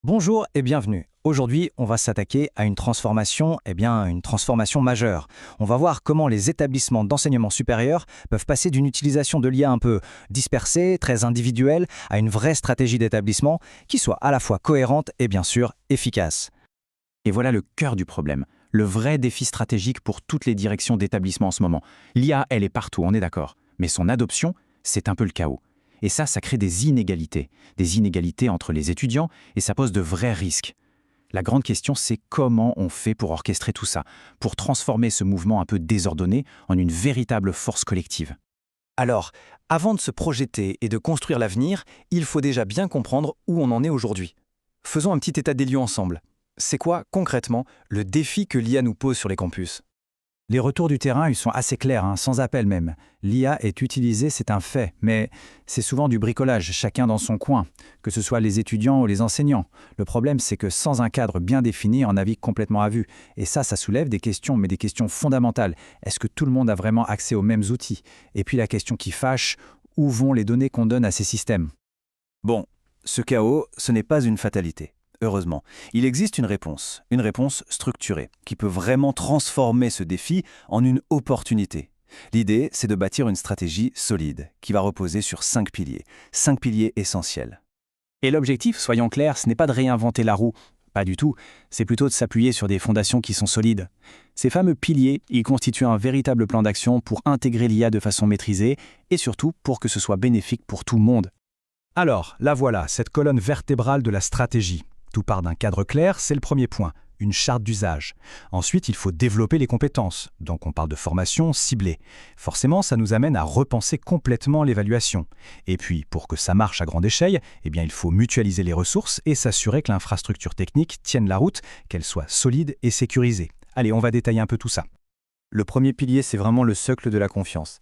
Bonjour et bienvenue. Aujourd'hui, on va s'attaquer à une transformation, une transformation majeure. On va voir comment les établissements d'enseignement supérieur peuvent passer d'une utilisation de l'IA un peu dispersée, très individuelle, à une vraie stratégie d'établissement qui soit à la fois cohérente et bien sûr efficace. Et voilà le cœur du problème, le vrai défi stratégique pour toutes les directions d'établissement en ce moment. L'IA, elle est partout, on est d'accord. Mais son adoption, c'est un peu le chaos. Et ça crée des inégalités entre les étudiants, et ça pose de vrais risques. La grande question, c'est comment on fait pour orchestrer tout ça, pour transformer ce mouvement un peu désordonné en une véritable force collective. Alors, avant de se projeter et de construire l'avenir, il faut déjà bien comprendre où on en est aujourd'hui. Faisons un petit état des lieux ensemble. C'est quoi, concrètement, le défi que l'IA nous pose sur les campus? Les retours du terrain, ils sont assez clairs, sans appel même. L'IA est utilisée, c'est un fait, mais c'est souvent du bricolage, chacun dans son coin, que ce soit les étudiants ou les enseignants. Le problème, c'est que sans un cadre bien défini, on navigue complètement à vue. Et ça soulève des questions, mais des questions fondamentales. Est-ce que tout le monde a vraiment accès aux mêmes outils? Et puis la question qui fâche, où vont les données qu'on donne à ces systèmes? Bon, ce chaos, ce n'est pas une fatalité. Heureusement, il existe une réponse structurée, qui peut vraiment transformer ce défi en une opportunité. L'idée, c'est de bâtir une stratégie solide, qui va reposer sur 5 piliers essentiels. Et l'objectif, soyons clairs, ce n'est pas de réinventer la roue. Pas du tout, c'est plutôt de s'appuyer sur des fondations qui sont solides. Ces fameux piliers, ils constituent un véritable plan d'action pour intégrer l'IA de façon maîtrisée et surtout pour que ce soit bénéfique pour tout le monde. Alors, la voilà, cette colonne vertébrale de la stratégie. Tout part d'un cadre clair, c'est le premier point, une charte d'usage. Ensuite, il faut développer les compétences, donc on parle de formation ciblée. Forcément, ça nous amène à repenser complètement l'évaluation. Et puis, pour que ça marche à grande échelle, il faut mutualiser les ressources et s'assurer que l'infrastructure technique tienne la route, qu'elle soit solide et sécurisée. Allez, on va détailler un peu tout ça. Le premier pilier, c'est vraiment le socle de la confiance.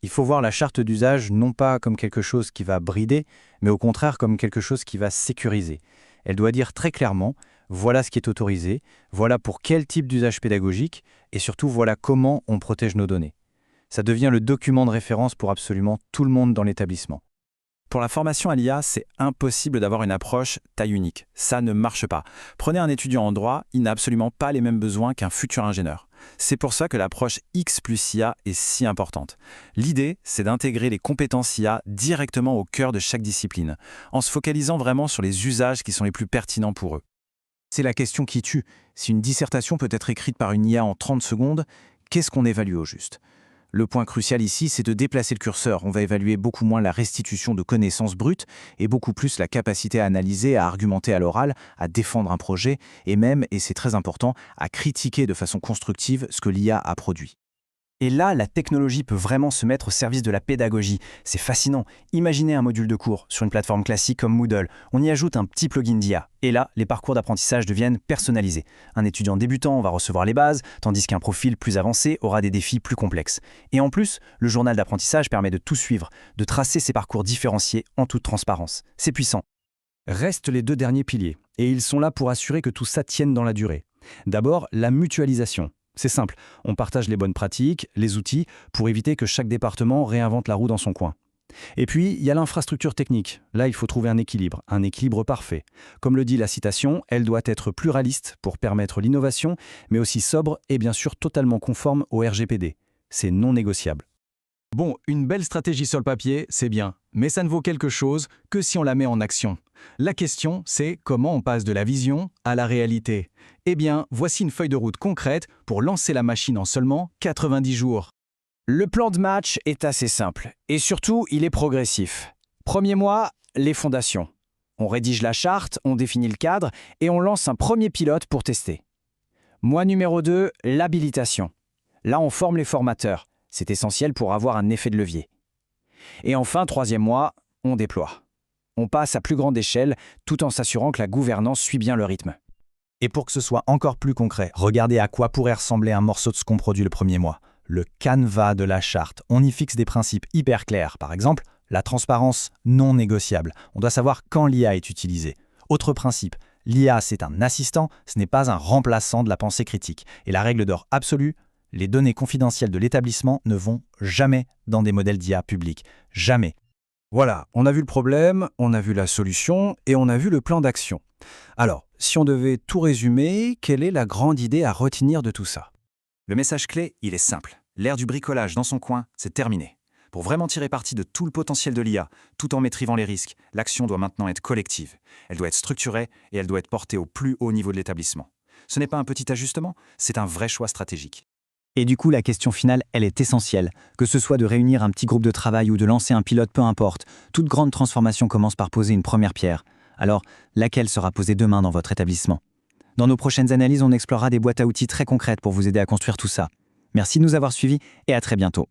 Il faut voir la charte d'usage non pas comme quelque chose qui va brider, mais au contraire comme quelque chose qui va sécuriser. Elle doit dire très clairement, voilà ce qui est autorisé, voilà pour quel type d'usage pédagogique, et surtout voilà comment on protège nos données. Ça devient le document de référence pour absolument tout le monde dans l'établissement. Pour la formation à l'IA, c'est impossible d'avoir une approche taille unique. Ça ne marche pas. Prenez un étudiant en droit, il n'a absolument pas les mêmes besoins qu'un futur ingénieur. C'est pour ça que l'approche X plus IA est si importante. L'idée, c'est d'intégrer les compétences IA directement au cœur de chaque discipline, en se focalisant vraiment sur les usages qui sont les plus pertinents pour eux. C'est la question qui tue. Si une dissertation peut être écrite par une IA en 30 secondes, qu'est-ce qu'on évalue au juste ? Le point crucial ici, c'est de déplacer le curseur. On va évaluer beaucoup moins la restitution de connaissances brutes et beaucoup plus la capacité à analyser, à argumenter à l'oral, à défendre un projet et même, et c'est très important, à critiquer de façon constructive ce que l'IA a produit. Et là, la technologie peut vraiment se mettre au service de la pédagogie. C'est fascinant. Imaginez un module de cours sur une plateforme classique comme Moodle. On y ajoute un petit plugin d'IA. Et là, les parcours d'apprentissage deviennent personnalisés. Un étudiant débutant va recevoir les bases, tandis qu'un profil plus avancé aura des défis plus complexes. Et en plus, le journal d'apprentissage permet de tout suivre, de tracer ces parcours différenciés en toute transparence. C'est puissant. Restent les deux derniers piliers, et ils sont là pour assurer que tout ça tienne dans la durée. D'abord, la mutualisation. C'est simple, on partage les bonnes pratiques, les outils, pour éviter que chaque département réinvente la roue dans son coin. Et puis, il y a l'infrastructure technique. Là, il faut trouver un équilibre parfait. Comme le dit la citation, elle doit être pluraliste pour permettre l'innovation, mais aussi sobre et bien sûr totalement conforme au RGPD. C'est non négociable. Bon, une belle stratégie sur le papier, c'est bien, mais ça ne vaut quelque chose que si on la met en action. La question, c'est comment on passe de la vision à la réalité. Eh bien, voici une feuille de route concrète pour lancer la machine en seulement 90 jours. Le plan de match est assez simple, et surtout, il est progressif. Premier mois, les fondations. On rédige la charte, on définit le cadre, et on lance un premier pilote pour tester. Mois numéro 2, l'habilitation. Là, on forme les formateurs. C'est essentiel pour avoir un effet de levier. Et enfin, troisième mois, on déploie. On passe à plus grande échelle, tout en s'assurant que la gouvernance suit bien le rythme. Et pour que ce soit encore plus concret, regardez à quoi pourrait ressembler un morceau de ce qu'on produit le premier mois. Le canevas de la charte. On y fixe des principes hyper clairs. Par exemple, la transparence non négociable. On doit savoir quand l'IA est utilisée. Autre principe, l'IA c'est un assistant, ce n'est pas un remplaçant de la pensée critique. Et la règle d'or absolue, les données confidentielles de l'établissement ne vont jamais dans des modèles d'IA publics. Jamais. Voilà, on a vu le problème, on a vu la solution et on a vu le plan d'action. Alors, si on devait tout résumer, quelle est la grande idée à retenir de tout ça? Le message clé, il est simple. L'ère du bricolage dans son coin, c'est terminé. Pour vraiment tirer parti de tout le potentiel de l'IA, tout en maîtrisant les risques, l'action doit maintenant être collective. Elle doit être structurée et elle doit être portée au plus haut niveau de l'établissement. Ce n'est pas un petit ajustement, c'est un vrai choix stratégique. Et du coup, la question finale, elle est essentielle. Que ce soit de réunir un petit groupe de travail ou de lancer un pilote, peu importe, toute grande transformation commence par poser une première pierre. Alors, laquelle sera posée demain dans votre établissement? Dans nos prochaines analyses, on explorera des boîtes à outils très concrètes pour vous aider à construire tout ça. Merci de nous avoir suivis et à très bientôt.